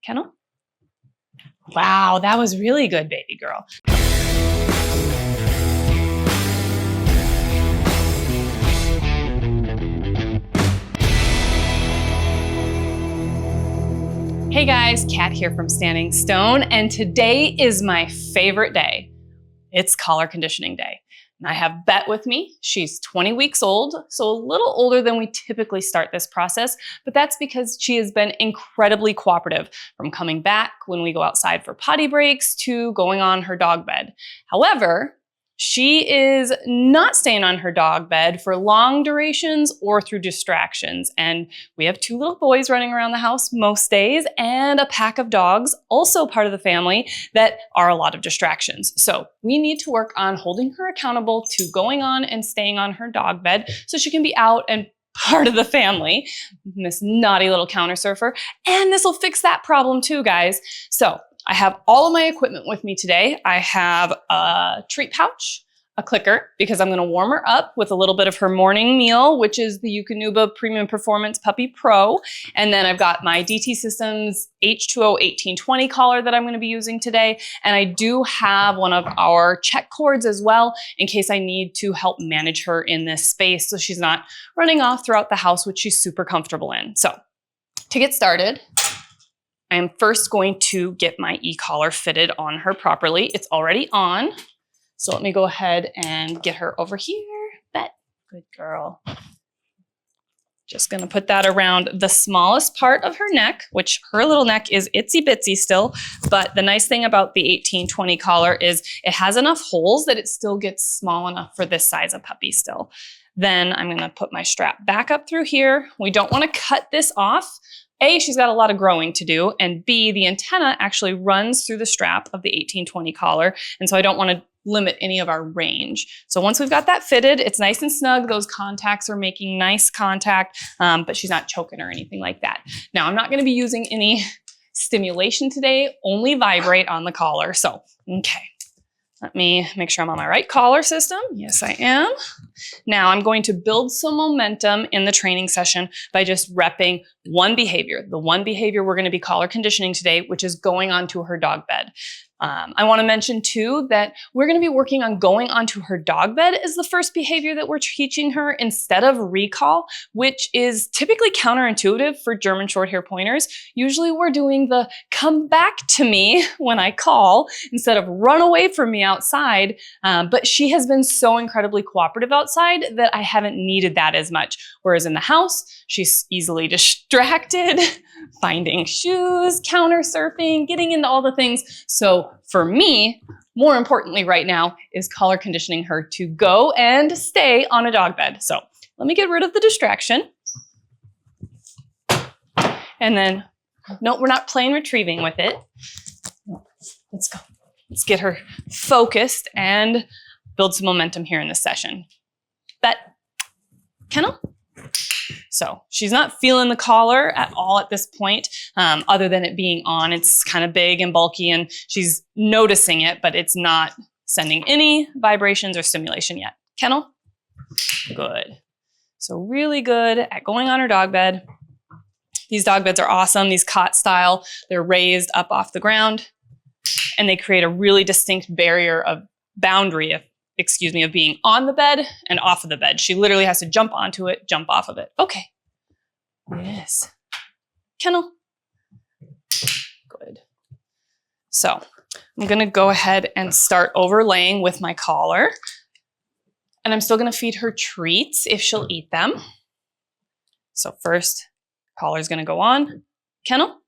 Kennel? Wow, that was really good, baby girl. Hey guys, Kat here from Standing Stone, and today is my favorite day. It's collar conditioning day. And I have Bet with me. She's 20 weeks old, so a little older than we typically start this process, but that's because she has been incredibly cooperative, from coming back when we go outside for potty breaks to going on her dog bed. However, she is not staying on her dog bed for long durations or through distractions. And we have 2 little boys running around the house most days and a pack of dogs, also part of the family, that are a lot of distractions. So we need to work on holding her accountable to going on and staying on her dog bed so she can be out and part of the family, this naughty little counter surfer. And this will fix that problem too, guys. So I have all of my equipment with me today. I have a treat pouch, a clicker, because I'm gonna warm her up with a little bit of her morning meal, which is the Eukanuba Premium Performance Puppy Pro. And then I've got my DT Systems H2O 1820 collar that I'm gonna be using today. And I do have one of our check cords as well, in case I need to help manage her in this space so she's not running off throughout the house, which she's super comfortable in. So to get started, I am first going to get my e-collar fitted on her properly. It's already on. So let me go ahead and get her over here. Bet, good girl. Just gonna put that around the smallest part of her neck, which her little neck is itsy bitsy still. But the nice thing about the 1820 collar is it has enough holes that it still gets small enough for this size of puppy still. Then I'm gonna put my strap back up through here. We don't wanna cut this off. A, she's got a lot of growing to do, and B, the antenna actually runs through the strap of the 1820 collar, and so I don't want to limit any of our range. So once we've got that fitted, it's nice and snug. Those contacts are making nice contact, but she's not choking or anything like that. Now, I'm not going to be using any stimulation today, only vibrate on the collar. So, okay. Let me make sure I'm on my right collar system. Yes, I am. Now I'm going to build some momentum in the training session by just repping one behavior. The one behavior we're going to be collar conditioning today, which is going onto her dog bed. I want to mention too that we're going to be working on going onto her dog bed as the first behavior that we're teaching her instead of recall, which is typically counterintuitive for German Shorthair Pointers. Usually we're doing the come back to me when I call instead of run away from me outside. But she has been so incredibly cooperative outside that I haven't needed that as much. Whereas in the house, she's easily distracted, finding shoes, counter surfing, getting into all the things. So for me, more importantly right now, is collar conditioning her to go and stay on a dog bed. So let me get rid of the distraction. And then, no, we're not playing retrieving with it. No, let's go. Let's get her focused and build some momentum here in this session. Bet, kennel. So she's not feeling the collar at all at this point, other than it being on. It's kind of big and bulky and she's noticing it, but it's not sending any vibrations or stimulation yet. Kennel? Good. So really good at going on her dog bed. These dog beds are awesome. These cot style, they're raised up off the ground and they create a really distinct barrier of boundary of being on the bed and off of the bed. She literally has to jump onto it, jump off of it. Okay. Yes. Kennel. Good. So I'm going to go ahead and start overlaying with my collar. And I'm still going to feed her treats if she'll eat them. So first, collar's going to go on. Kennel.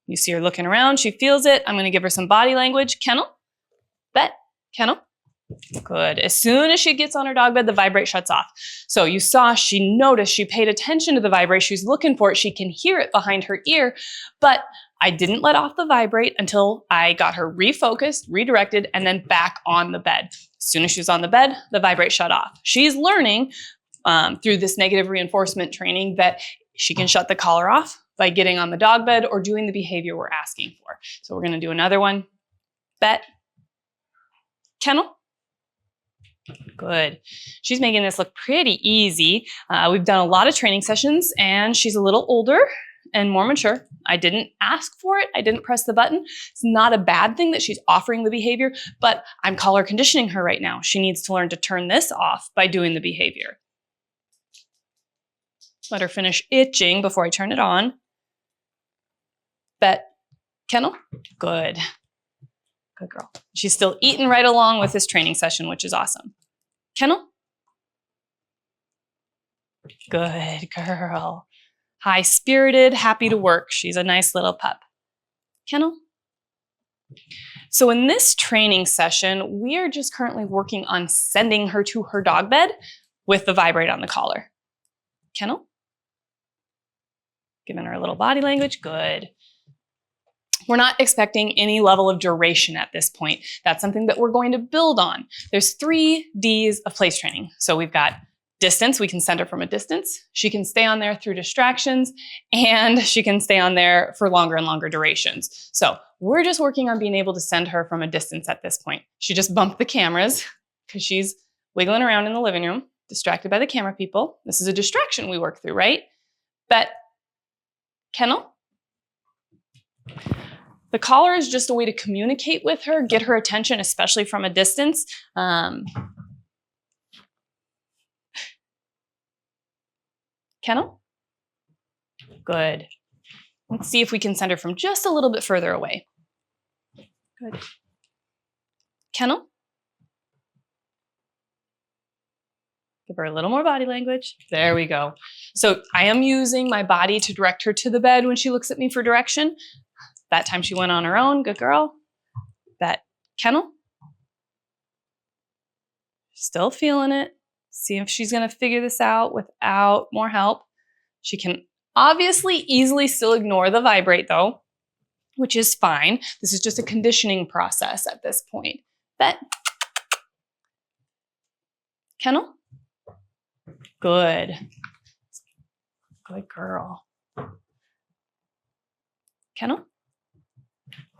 You see her looking around. She feels it. I'm going to give her some body language. Kennel. Bet. Kennel. Good. As soon as she gets on her dog bed, the vibrate shuts off. So you saw, she noticed, she paid attention to the vibrate. She's looking for it. She can hear it behind her ear, but I didn't let off the vibrate until I got her refocused, redirected, and then back on the bed. As soon as she was on the bed, the vibrate shut off. She's learning through this negative reinforcement training that she can shut the collar off by getting on the dog bed or doing the behavior we're asking for. So we're going to do another one. Bet. Kennel. Good. She's making this look pretty easy. We've done a lot of training sessions and she's a little older and more mature. I didn't ask for it. I didn't press the button. It's not a bad thing that she's offering the behavior, but I'm collar conditioning her right now. She needs to learn to turn this off by doing the behavior. Let her finish itching before I turn it on. Bet. Kennel? Good. Good girl. She's still eating right along with this training session, which is awesome. Kennel? Good girl. High-spirited, happy to work. She's a nice little pup. Kennel? So in this training session, we are just currently working on sending her to her dog bed with the vibrate on the collar. Kennel? Giving her a little body language. Good. We're not expecting any level of duration at this point. That's something that we're going to build on. There's 3 Ds of place training. So we've got distance. We can send her from a distance. She can stay on there through distractions, and she can stay on there for longer and longer durations. So we're just working on being able to send her from a distance at this point. She just bumped the cameras because she's wiggling around in the living room, distracted by the camera people. This is a distraction we work through, right? But Kennel? The collar is just a way to communicate with her, get her attention, especially from a distance. Kennel? Good. Let's see if we can send her from just a little bit further away. Good. Kennel? Give her a little more body language. There we go. So I am using my body to direct her to the bed when she looks at me for direction. That time she went on her own. Good girl. That Kennel? Still feeling it. See if she's going to figure this out without more help. She can obviously easily still ignore the vibrate though, which is fine. This is just a conditioning process at this point. Bet. Kennel? Good. Good girl. Kennel?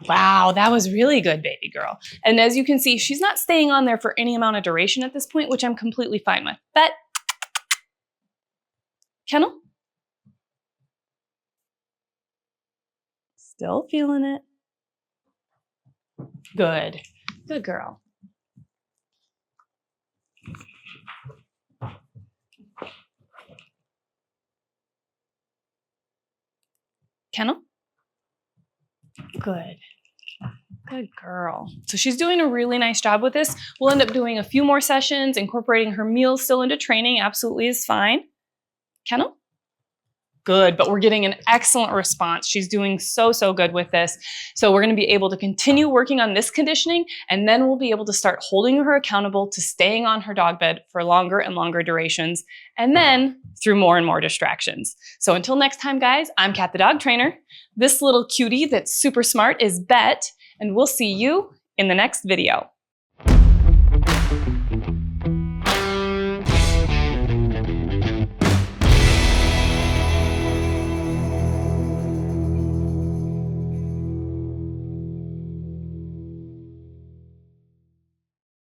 Wow, that was really good, baby girl. And as you can see, she's not staying on there for any amount of duration at this point, which I'm completely fine with. Bet. Kennel? Still feeling it. Good. Good girl. Kennel? Good. Good girl. So she's doing a really nice job with this. We'll end up doing a few more sessions, incorporating her meals still into training. Absolutely is fine. Kennel? Good, but we're getting an excellent response. She's doing so good with this. So we're going to be able to continue working on this conditioning, and then we'll be able to start holding her accountable to staying on her dog bed for longer and longer durations, and then through more and more distractions. So until next time, guys, I'm Kat the dog trainer. This little cutie that's super smart is Bet, and we'll see you in the next video.